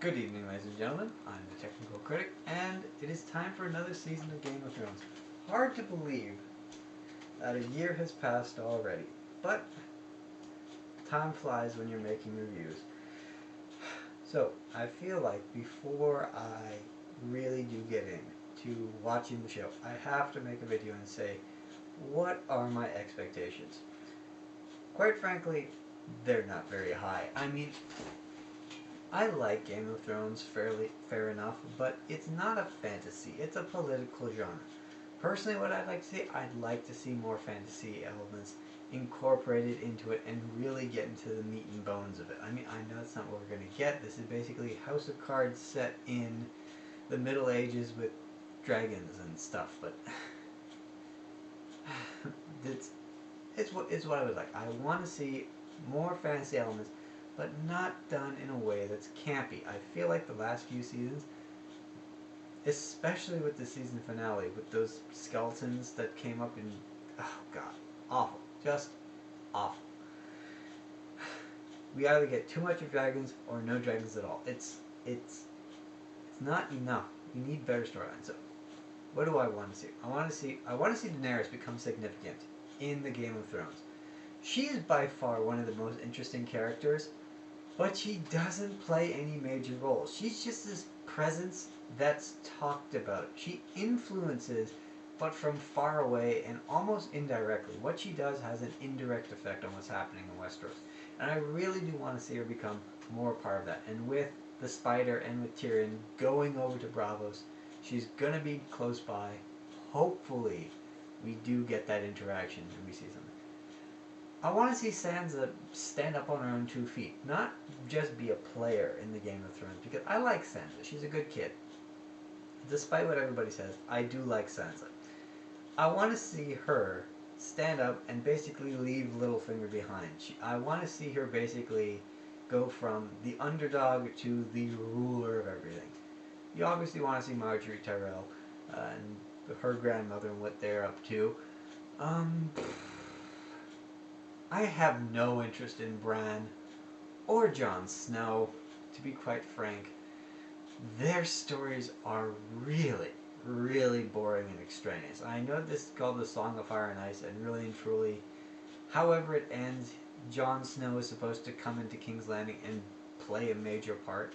Good evening, ladies and gentlemen. I'm the Technical Critic, and it is time for another season of Game of Thrones. Hard to believe that a year has passed already, but time flies when you're making reviews. So, I feel like before I really do get into watching the show, I have to make a video and say, what are my expectations? Quite frankly, they're not very high. I mean, I like Game of Thrones fair enough, but it's not a fantasy, it's a political genre. Personally, what I'd like to see, I'd like to see more fantasy elements incorporated into it and really get into the meat and bones of it. I mean, I know that's not what we're going to get. This is basically House of Cards set in the Middle Ages with dragons and stuff, but it's what I would like. I want to see more fantasy elements, but not done in a way that's campy. I feel like the last few seasons, especially with the season finale, with those skeletons that came up in, oh god, awful, just awful. We either get too much of dragons or no dragons at all. It's not enough. We need better storylines. So, what do I want to see? I want to see Daenerys become significant in the Game of Thrones. She is by far one of the most interesting characters, but she doesn't play any major roles. She's just this presence that's talked about. She influences, but from far away and almost indirectly. What she does has an indirect effect on what's happening in Westeros. And I really do want to see her become more a part of that. And with the Spider and with Tyrion going over to Braavos, she's going to be close by. Hopefully, we do get that interaction and we see something. I want to see Sansa stand up on her own 2 feet, not just be a player in the Game of Thrones, because I like Sansa. She's a good kid. Despite what everybody says, I do like Sansa. I want to see her stand up and basically leave Littlefinger behind. I want to see her basically go from the underdog to the ruler of everything. You obviously want to see Marjorie Tyrell and her grandmother and what they're up to. I have no interest in Bran or Jon Snow, to be quite frank. Their stories are really, really boring and extraneous. I know this is called the Song of Fire and Ice, and really and truly, however it ends, Jon Snow is supposed to come into King's Landing and play a major part.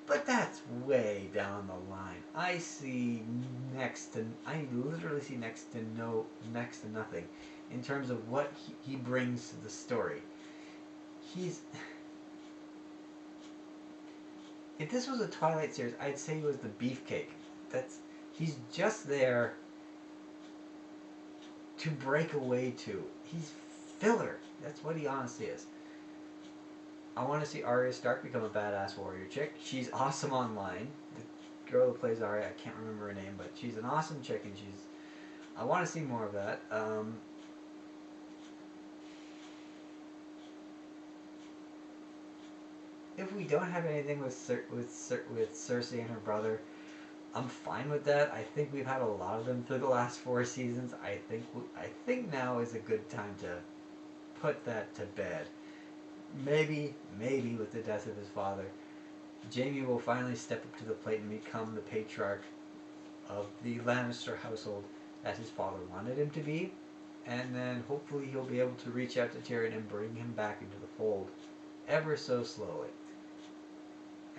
But that's way down the line. I literally see next to nothing in terms of what he brings to the story. If this was a Twilight series, I'd say he was the beefcake. He's just there to break away to. He's filler. That's what he honestly is. I want to see Arya Stark become a badass warrior chick. She's awesome online. The girl who plays Arya, I can't remember her name, but she's an awesome chick, and I want to see more of that. If we don't have anything with Cersei and her brother, I'm fine with that. I think we've had a lot of them through the last 4 seasons. I think now is a good time to put that to bed. Maybe with the death of his father, Jaime will finally step up to the plate and become the patriarch of the Lannister household that his father wanted him to be, and then hopefully he'll be able to reach out to Tyrion and bring him back into the fold ever so slowly.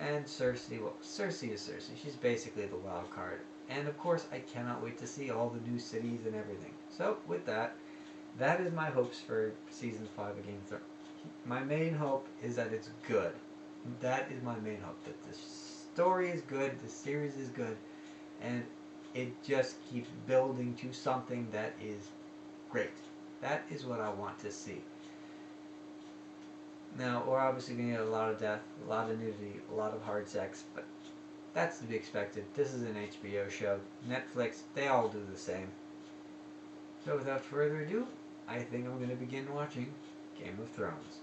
And Cersei, well, Cersei is Cersei. She's basically the wild card. And of course, I cannot wait to see all the new cities and everything. So, with that is my hopes for Season 5 of Game of Thrones. My main hope is that it's good. That is my main hope. That the story is good, the series is good, and it just keeps building to something that is great. That is what I want to see. Now, we're obviously going to get a lot of death, a lot of nudity, a lot of hard sex, but that's to be expected. This is an HBO show. Netflix, they all do the same. So without further ado, I think I'm going to begin watching Game of Thrones.